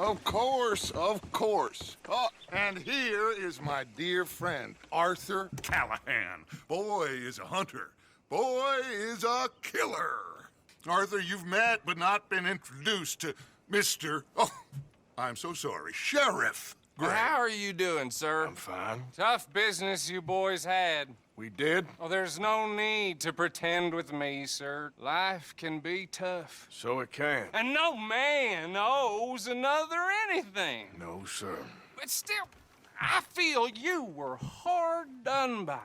Of course, of course. Oh, and here is my dear friend, Arthur Callahan. Boy is a hunter. Boy is a killer. Arthur, you've met but not been introduced to Mr. Oh, I'm so sorry, Sheriff Gray. How are you doing, sir? I'm fine. Tough business you boys had. We did? Oh, there's no need to pretend with me, sir. Life can be tough. So it can. And no man owes another anything. No, sir. But still, I feel you were hard done by.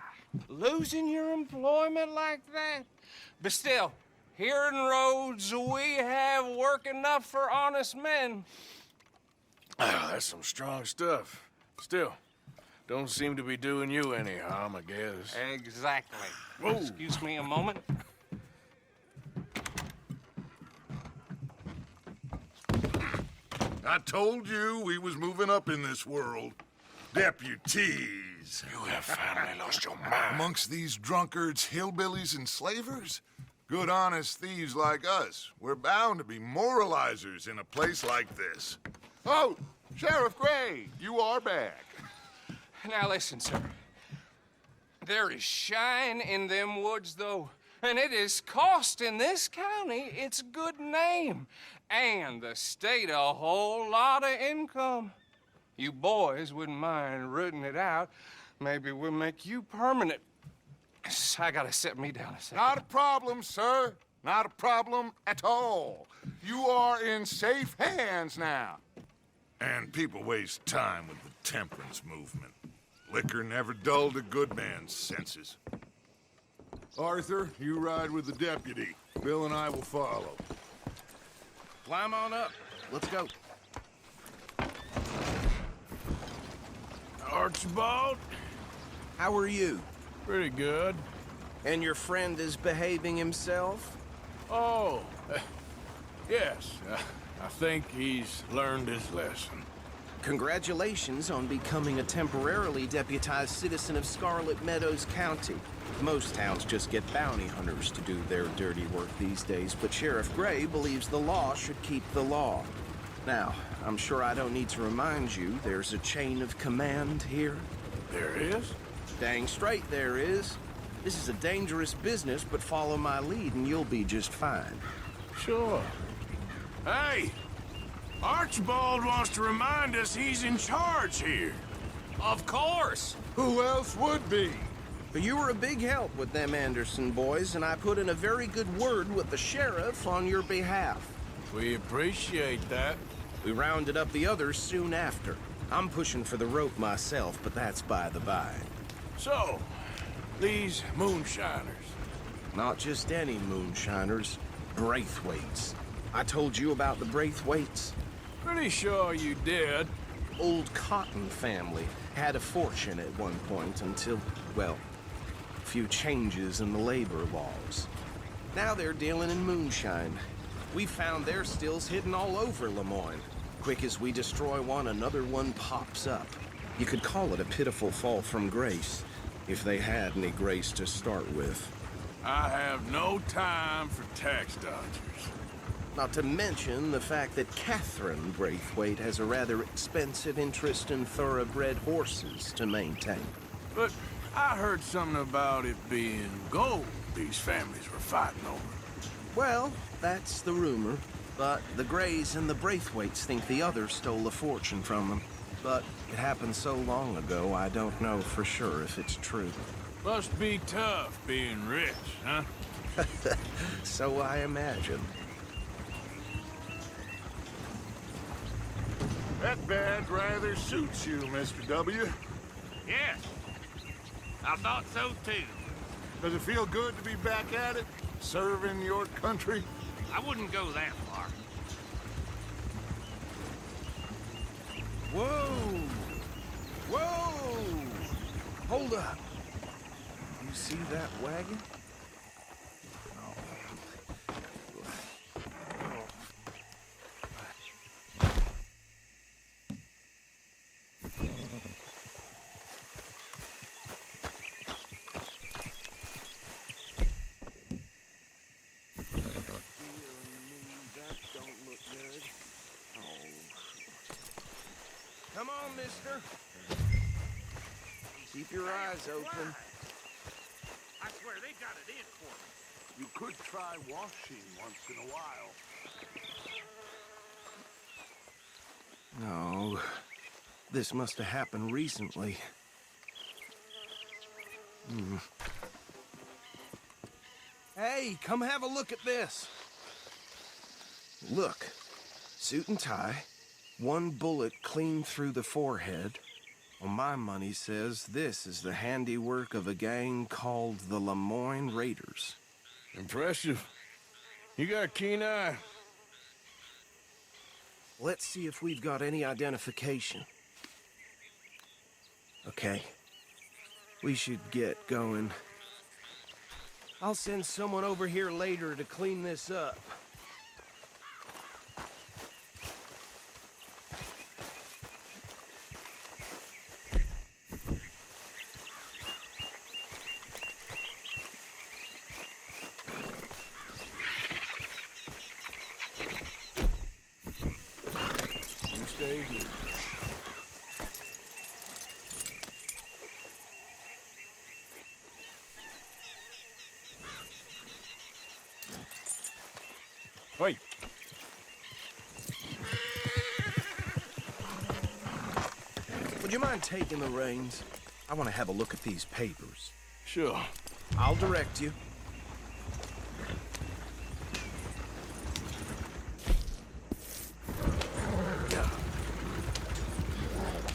Losing your employment like that. But still, here in Rhodes, we have work enough for honest men. Ah, that's some strong stuff. Still, don't seem to be doing you any harm, I guess. Exactly. Whoa. Excuse me a moment. I told you we was moving up in this world. Deputies. You have finally lost your mind. Amongst these drunkards, hillbillies, and slavers? Good honest thieves like us. We're bound to be moralizers in a place like this. Oh, Sheriff Gray, you are back. Now listen, sir. There is shine in them woods, though, and it is costing this county its good name and the state a whole lot of income. You boys wouldn't mind rooting it out. Maybe we'll make you permanent. I gotta set me down a second. Not a problem, sir. Not a problem at all. You are in safe hands now. And people waste time with the temperance movement. Liquor never dulled a good man's senses. Arthur, you ride with the deputy. Bill and I will follow. Climb on up. Let's go. Archibald? How are you? Pretty good. And your friend is behaving himself? Oh, yes. I think he's learned his lesson. Congratulations on becoming a temporarily deputized citizen of Scarlet Meadows County. Most towns just get bounty hunters to do their dirty work these days, but Sheriff Gray believes the law should keep the law. Now, I'm sure I don't need to remind you there's a chain of command here. There is? Dang straight there is. This is a dangerous business, but follow my lead and you'll be just fine. Sure. Hey! Archibald wants to remind us he's in charge here. Of course. Who else would be? But you were a big help with them Anderson boys, and I put in a very good word with the sheriff on your behalf. We appreciate that. We rounded up the others soon after. I'm pushing for the rope myself, but that's by the by. So, these moonshiners. Not just any moonshiners, Braithwaites. I told you about the Braithwaites? Pretty sure you did. Old Cotton family had a fortune at one point until, well, a few changes in the labor laws. Now they're dealing in moonshine. We found their stills hidden all over Lemoyne. Quick as we destroy one, another one pops up. You could call it a pitiful fall from grace, if they had any grace to start with. I have no time for tax dodgers. Not to mention the fact that Catherine Braithwaite has a rather expensive interest in thoroughbred horses to maintain. But I heard something about it being gold these families were fighting over. Well, that's the rumor. But the Grays and the Braithwaites think the others stole a fortune from them. But it happened so long ago, I don't know for sure if it's true. Must be tough being rich, huh? So I imagine. That badge rather suits you, Mr. W. Yes. I thought so too. Does it feel good to be back at it? Serving your country? I wouldn't go that far. Whoa! Whoa! Hold up. You see that wagon? mister. Keep your eyes open. I swear they got it in for me. You could try washing once in a while. No. This must have happened recently. Hey, come have a look at this. Look. Suit and tie. One bullet clean through the forehead. Well, my money says this is the handiwork of a gang called the Lemoyne Raiders. Impressive. You got a keen eye. Let's see if we've got any identification. Okay. We should get going. I'll send someone over here later to clean this up. You stay here. Wait. Would you mind taking the reins? I want to have a look at these papers. Sure. I'll direct you.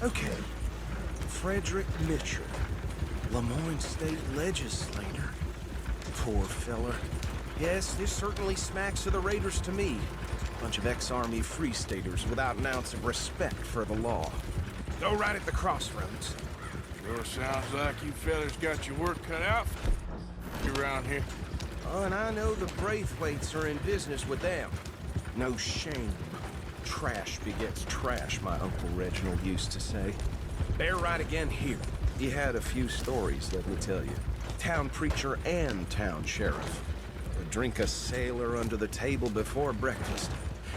Okay. Frederick Mitchell, Lemoyne State Legislator. Poor fella. Yes, this certainly smacks of the Raiders to me. Bunch of ex-Army Free Staters without an ounce of respect for the law. Go right at the crossroads. Sure sounds like you fellas got your work cut out. You around here? Oh, and I know the Braithwaites are in business with them. No shame. Trash begets trash, my Uncle Reginald used to say. Bear right again here. He had a few stories, let me tell you. Town preacher and town sheriff. Would drink a sailor under the table before breakfast.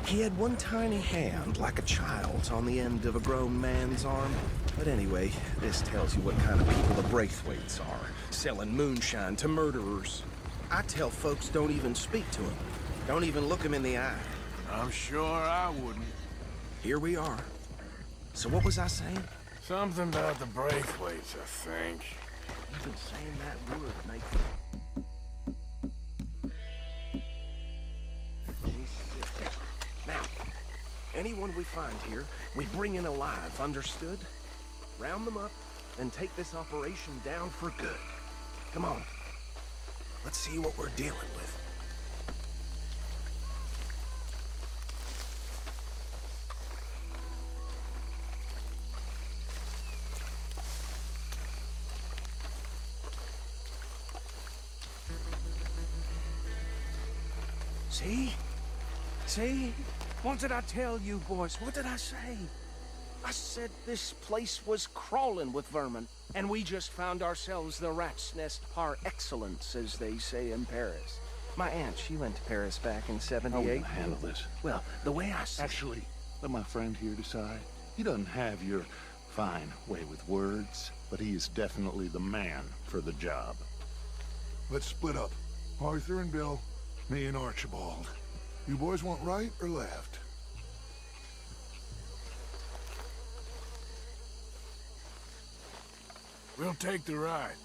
He had one tiny hand, like a child's, on the end of a grown man's arm. But anyway, this tells you what kind of people the Braithwaites are. Selling moonshine to murderers. I tell folks don't even speak to them. Don't even look them in the eye. I'm sure I wouldn't. Here we are. So what was I saying? Something about the Braithwaites, I think. Even saying that word makes Now, anyone we find here, we bring in alive, understood? Round them up, and take this operation down for good. Come on. Let's see what we're dealing with. See? See? What did I tell you, boys? What did I say? I said this place was crawling with vermin, and we just found ourselves the rat's nest par excellence, as they say in Paris. My aunt, she went to Paris back in How '78. we gonna handle this? Well, the way I see Actually, let my friend here decide. He doesn't have your fine way with words, but he is definitely the man for the job. Let's split up. Arthur and Bill, me and Archibald. You boys want right or left? We'll take the ride.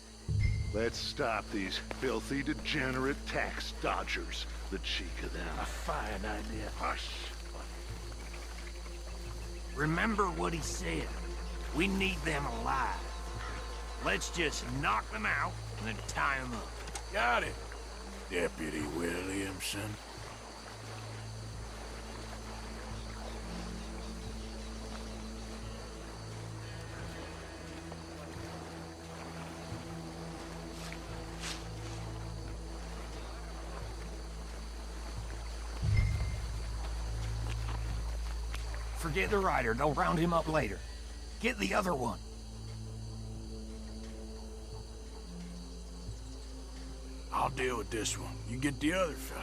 Let's stop these filthy, degenerate tax dodgers. The cheek of them. A fine idea. Hush. Remember what he said. We need them alive. Let's just knock them out and then tie them up. Got it, Deputy Williamson. Forget the rider. Don't round him up later. Get the other one. I'll deal with this one. You get the other fella.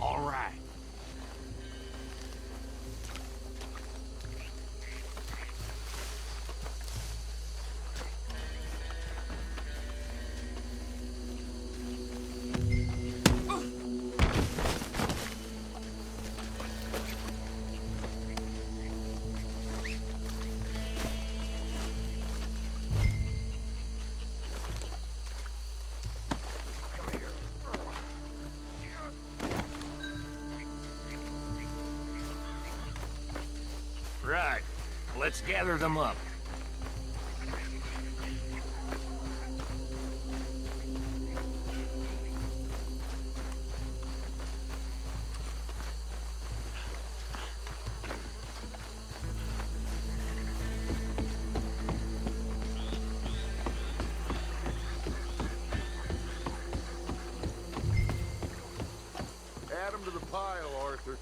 All right. Let's gather them up. Add 'em to the pile, Arthur.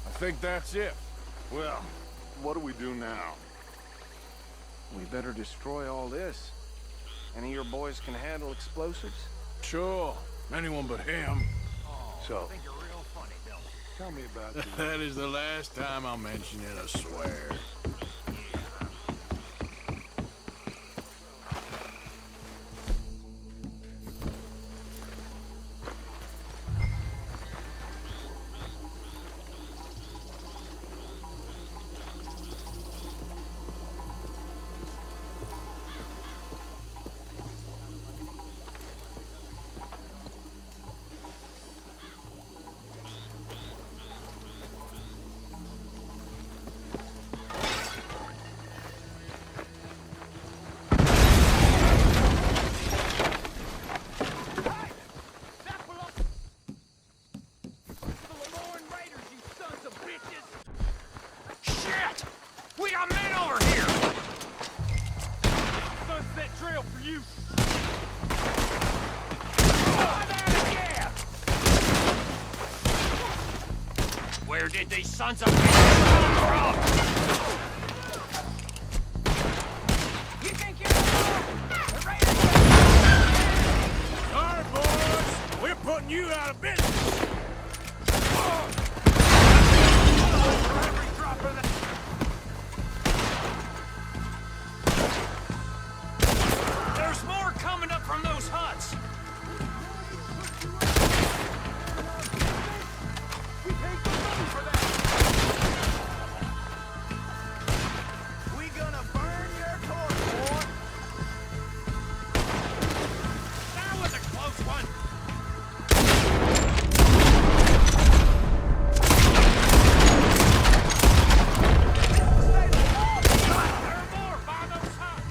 I think that's it. Well, what do we do now? We better destroy all this. Any of your boys can handle explosives? Sure. Anyone but him. So, I think you're real funny, Bill. tell me about this. That is the last time I'll mention it, I swear. Shit! We got men over here! Sunset Trail for you! Where did these sons of bitches come from? You think you're All right, boys. We're putting you out of business. There's more coming up from those huts! We gonna burn your torch, boy! That was a close one! There are more by those huts!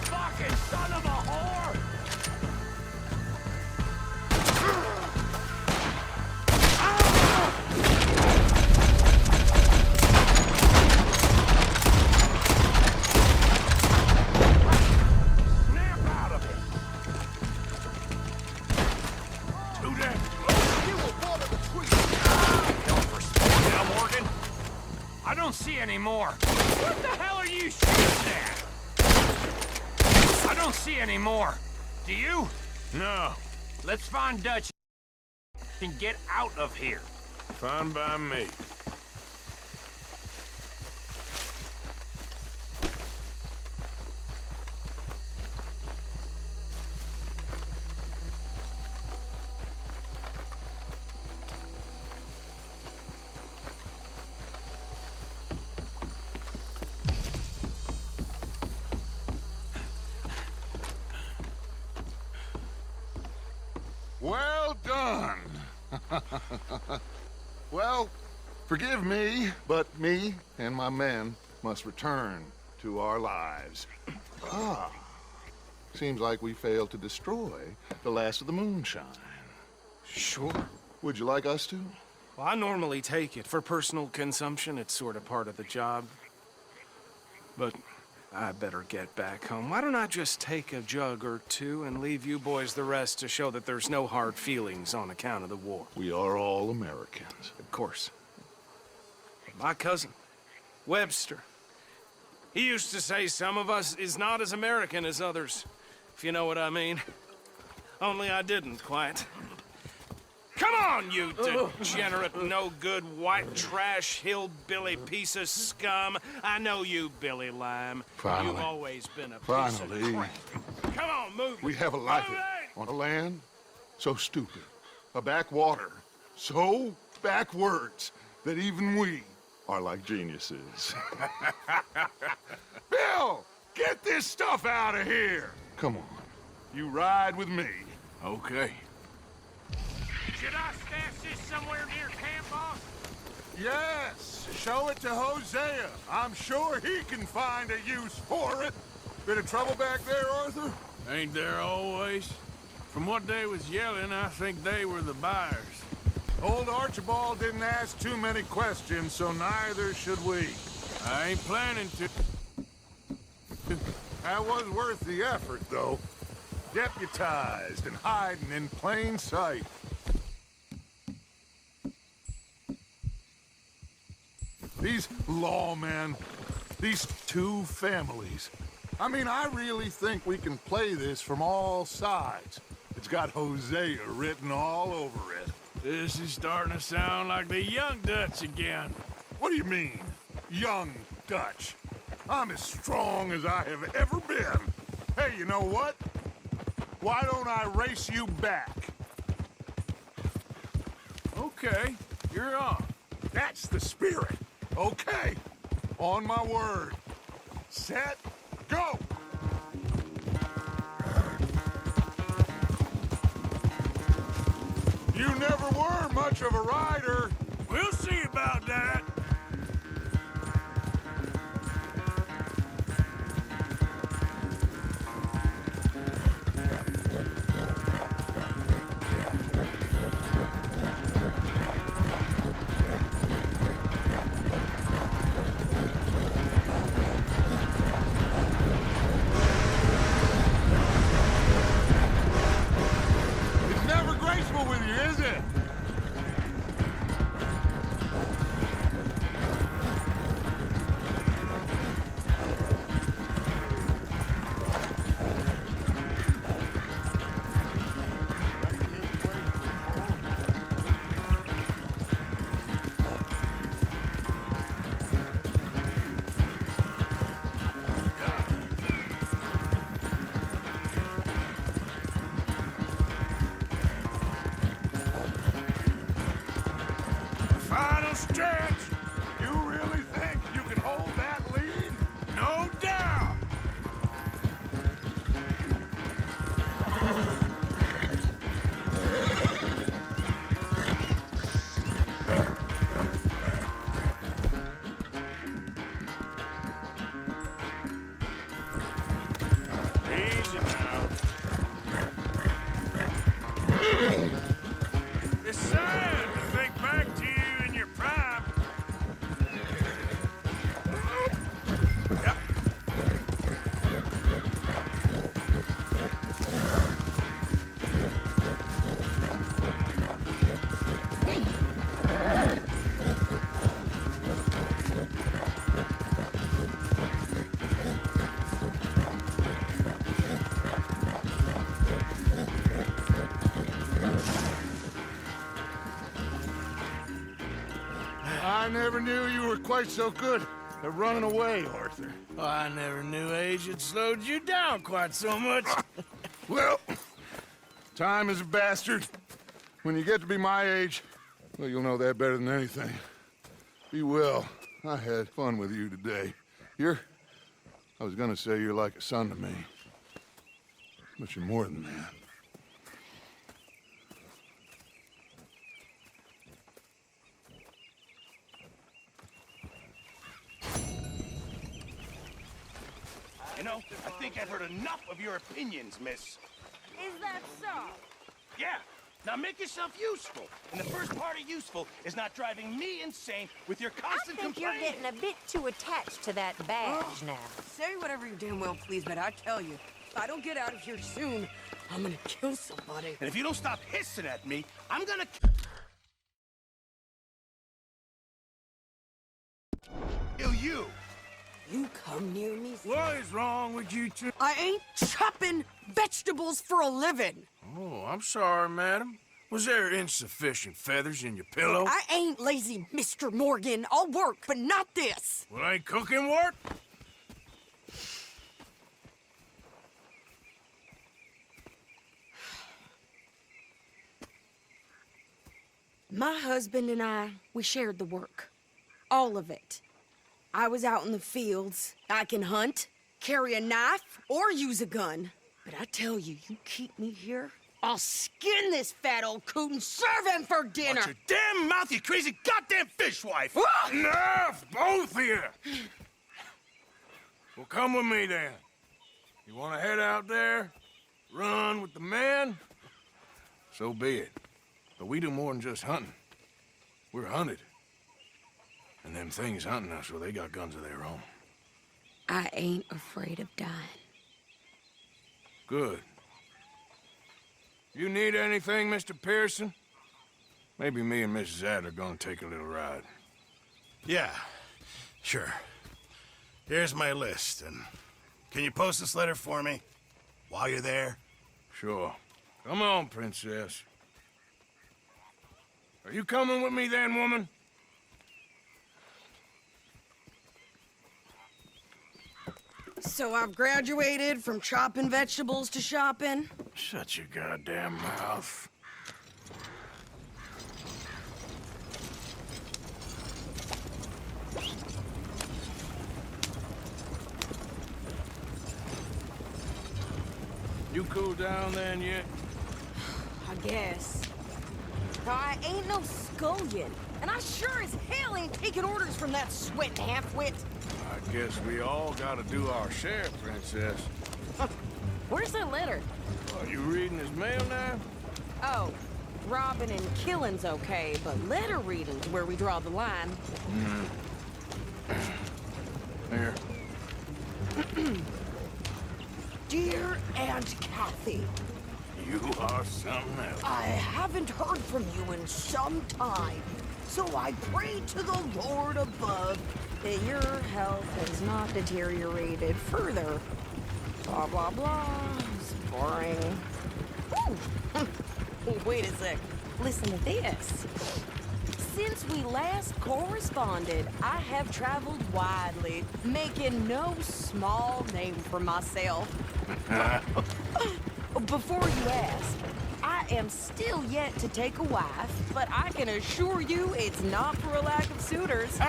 Fucking son of a whore! Snap out of it! Do that. Hell for sport now, Morgan. I don't see any more. What the hell are you shooting at? I don't see any more. Do you? No. Let's find Dutch and get out of here. Fine by me. Well done. Well, forgive me, but me and my men must return to our lives. Ah, seems like we failed to destroy the last of the moonshine. Sure. Would you like us to? Well, I normally take it. For personal consumption, it's sort of part of the job. But I better get back home. Why don't I just take a jug or two and leave you boys the rest to show that there's no hard feelings on account of the war? We are all Americans. Of course. My cousin, Webster, he used to say some of us is not as American as others, if you know what I mean. Only I didn't quite. Come on, you degenerate, no-good, white trash, hillbilly piece of scum. I know you, Billy Lime. Finally. You've always been a piece Finally. of crap. Come on, move. We have a life Move it! on a land so stupid, a backwater so backwards that even we are like geniuses. Bill, get this stuff out of here. Come on. You ride with me. Okay. Should I stash this somewhere near camp, boss? Yes, show it to Hosea. I'm sure he can find a use for it. Bit of trouble back there, Arthur? Ain't there always? From what they was yelling, I think they were the buyers. Old Archibald didn't ask too many questions, so neither should we. I ain't planning to. That was worth the effort, though. Deputized and hiding in plain sight. These lawmen, these two families. I mean, I really think we can play this from all sides. It's got Hosea written all over it. This is starting to sound like the Young Dutch again. What do you mean, young Dutch? I'm as strong as I have ever been. Hey, you know what? Why don't I race you back? Okay, you're on. That's the spirit. Okay, on my word. Set, go! You never were much of a rider. We'll see about that. It's never graceful with you, is it? Final stretch. You really think you can hold that lead? No doubt. Easy now. It's sad to think back to you in your prime. Yep. I never knew you were quite so good at running away, Arthur. Oh, I never knew age had slowed you down quite so much. Well, time is a bastard. When you get to be my age, well, you'll know that better than anything. Be well. I had fun with you today. I was gonna say you're like a son to me. But you're more than that. You know, I think I've heard enough of your opinions, miss. Is that so? Yeah. Now make yourself useful. And the first part of useful is not driving me insane with your I constant think you're complaining. getting a bit too attached to that badge now. Say whatever you damn well please, but I tell you, if I don't get out of here soon, I'm gonna kill somebody. And if you don't stop hissing at me, I'm gonna kill you. You come near me, What is wrong with you two? I ain't chopping vegetables for a living. Oh, I'm sorry, madam. Was there insufficient feathers in your pillow? I ain't lazy, Mr. Morgan. I'll work, but not this. Well, ain't cooking work? My husband and I, we shared the work. All of it. I was out in the fields. I can hunt, carry a knife, or use a gun. But I tell you, you keep me here, I'll skin this fat old coot and serve him for dinner. Watch your damn mouth, you crazy goddamn fishwife! Enough, both of you! Well, come with me then. You want to head out there, run with the men? So be it. But we do more than just hunting. We're hunted. And them things hunting us, well, they got guns of their own. I ain't afraid of dying. Good. You need anything, Mr. Pearson? Maybe me and Mrs. Adler gonna take a little ride. Yeah, sure. Here's my list, and can you post this letter for me while you're there? Sure. Come on, Princess. Are you coming with me then, woman? So I've graduated from chopping vegetables to shopping? Shut your goddamn mouth. You cool down then yet? I guess. I ain't no scullion, and I sure as hell ain't taking orders from that sweating half-wit. I guess we all gotta do our share, Princess. Where's that letter? Are you reading his mail now? Oh, robbing and killing's okay, but letter reading's where we draw the line. Here. Dear Aunt Kathy, You are something else. I haven't heard from you in some time, so I pray to the Lord above that your health has not deteriorated further. Blah, blah, blah. It's boring. Ooh. Wait a sec. Listen to this. Since we last corresponded, I have traveled widely, making no small name for myself. Before you ask, I am still yet to take a wife, but I can assure you it's not for a lack of suitors.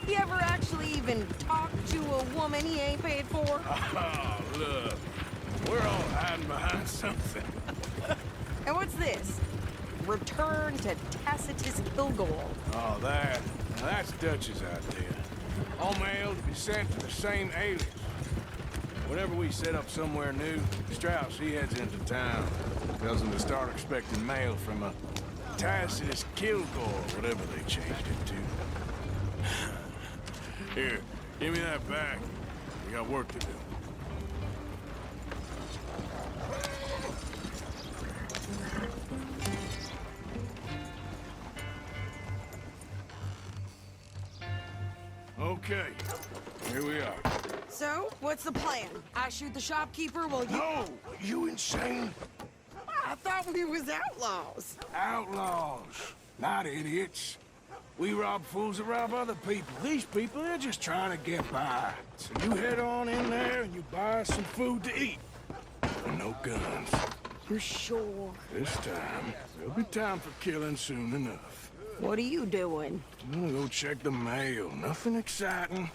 You ever actually even talked to a woman he ain't paid for? Oh, look. We're all hiding behind something. And what's this? Return to Tacitus Kilgore. Oh, that's Dutch's idea. All mail to be sent to the same alias. Whenever we set up somewhere new, Strauss, he heads into town. Tells them to start expecting mail from a Tacitus Kilgore, whatever they changed it to. Here, give me that back. We got work to do. Okay, here we are. So, what's the plan? I shoot the shopkeeper while you... No! You insane? I thought we was outlaws. Outlaws, not idiots. We rob fools that rob other people. These people, they're just trying to get by. So you head on in there and you buy us some food to eat. And no guns. You're sure? This time, there'll be time for killing soon enough. What are you doing? I'm gonna go check the mail. Nothing exciting.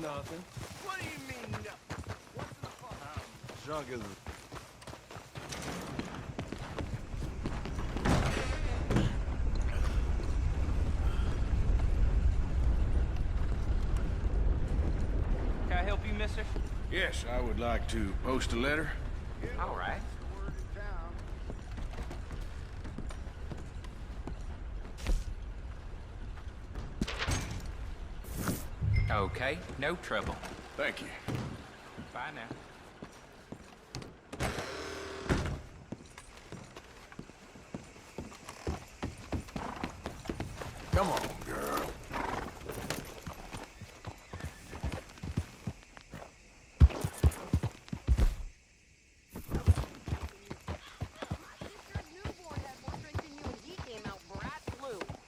Nothing. What do you mean, nothing? What's the fuck? Drunk as Can I help you, mister? Yes, I would like to post a letter. All right. Okay, no trouble. Thank you. Bye now. Come on, girl.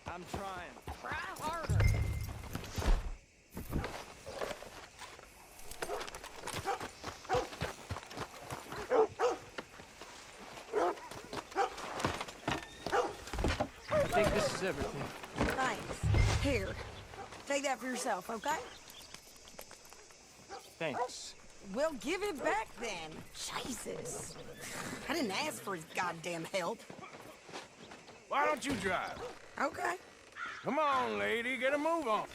I'm trying. Try harder. I think this is everything. Thanks. Here. Take that for yourself, okay? Thanks. Well, give it back then. Jesus. I didn't ask for his goddamn help. Why don't you drive? Okay. Come on, lady, get a move on.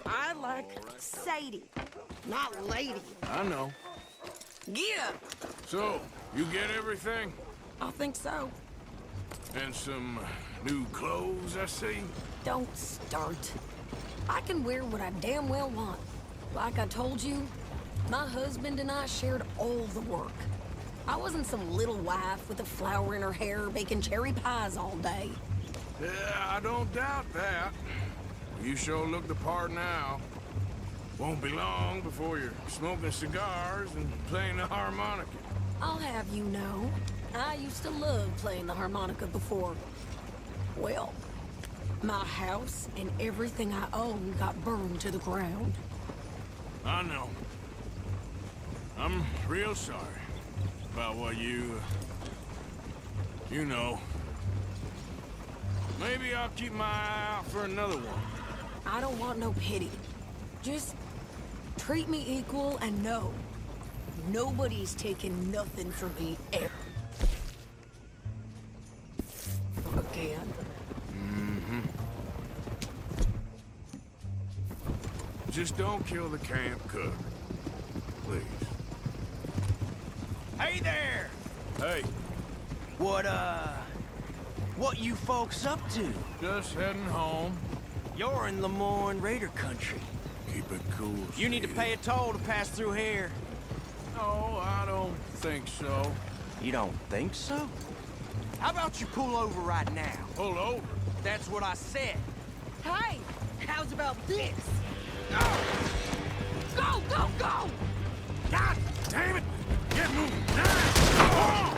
I like Sadie, not lady. I know. Get up. So, you get everything? I think so. And some new clothes, I see? Don't start. I can wear what I damn well want. Like I told you, my husband and I shared all the work. I wasn't some little wife with a flower in her hair baking cherry pies all day. Yeah, I don't doubt that. You sure look the part now. Won't be long before you're smoking cigars and playing the harmonica. I'll have you know, I used to love playing the harmonica before. Well, my house and everything I own got burned to the ground. I know. I'm real sorry about what you know. Maybe I'll keep my eye out for another one. I don't want no pity. Just treat me equal and know nobody's taking nothing from me ever. Again. Just don't kill the camp cook. Please. Hey there! Hey, What you folks up to? just heading home. You're in Lemoyne Raider country. Keep it cool. You need to pay a toll to pass through here. No, I don't think so. You don't think so? How about you pull over right now? Pull over. That's what I said. Hey, how's about this? Go, go, go! God damn it! Get moving now!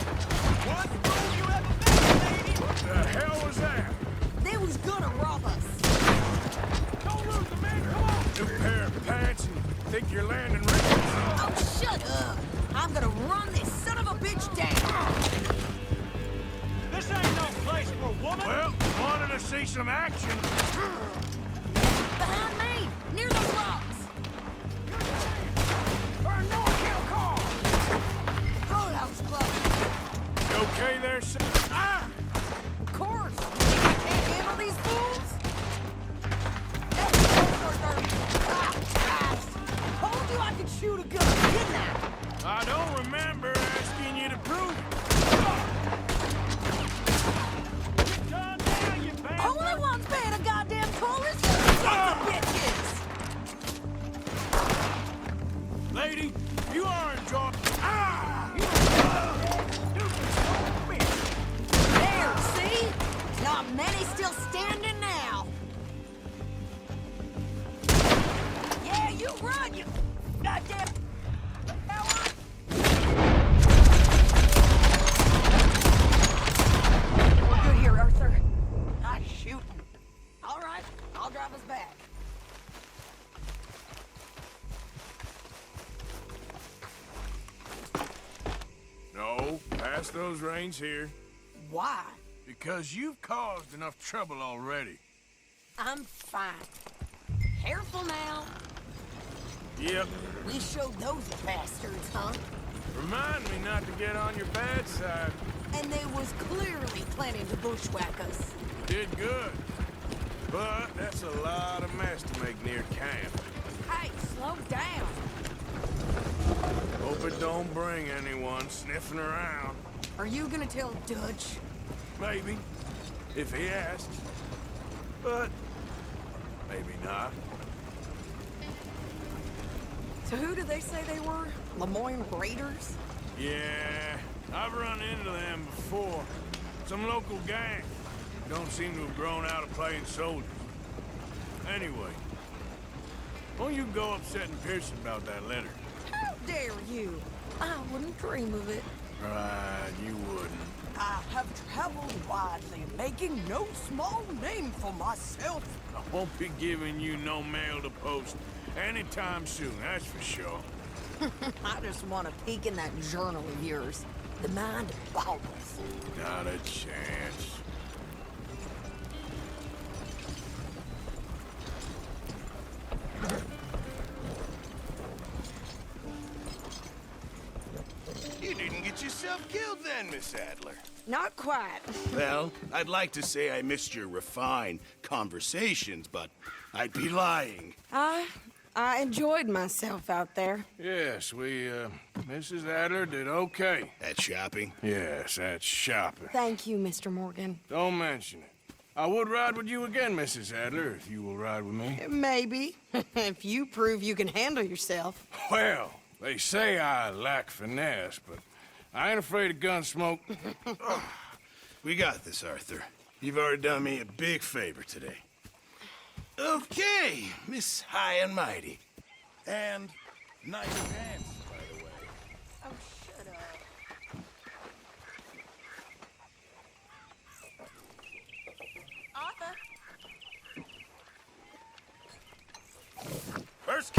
What fool you ever been, lady? What the hell was that? They was gonna rob us. Don't lose the man, come on! New pair of pants and think you're landing right. Oh, shut up! I'm gonna run this son of a bitch down! This ain't no place for a woman. Well, wanted to see some action. Behind me! Near those rocks! Or no, I can't call! Oh, that was close. You okay there, son? Ah! Of course! Can't handle these fools? Told you I could shoot a gun, didn't I? I don't remember asking you to prove it. Calm down, you bastard. Only one's paying a goddamn toll is you sons of bitches! Lady, you are enjoying. Ah! There, see? Not many still standing now. Yeah, you run, you goddamn coward! We're good here, Arthur. Not shooting. All right, I'll drive us back. No, pass those reins here. Why? Because you've caused enough trouble already. I'm fine. Careful now. Yep. We showed those bastards, huh? Remind me not to get on your bad side. And they was clearly planning to bushwhack us. Did good. But that's a lot of mess to make near camp. Hey, slow down. Hope it don't bring anyone sniffing around. Are you gonna tell Dutch? Maybe, if he asks. But maybe not. So who did they say they were? Lemoyne Raiders? Yeah, I've run into them before. Some local gang. don't seem to have grown out of playing soldiers. Anyway, won't you go upsetting Pearson about that letter? How dare you? I wouldn't dream of it. Right, you wouldn't. I have traveled widely, making no small name for myself. I won't be giving you no mail to post anytime soon, that's for sure. I just want to peek in that journal of yours. The mind boggles. Not a chance. You didn't get yourself killed then, Miss Adler. Not quite. Well, I'd like to say I missed your refined conversations, but I'd be lying. I enjoyed myself out there. Yes, Mrs. Adler did okay. At shopping? Yes, that's shopping. Thank you, Mr. Morgan. Don't mention it. I would ride with you again, Mrs. Adler, if you will ride with me. Maybe. If you prove you can handle yourself. Well, they say I lack finesse, but I ain't afraid of gun smoke. We got this, Arthur. You've already done me a big favor today. Okay, Miss High and Mighty. And nice pants, by the way. Oh, shut up. Arthur? First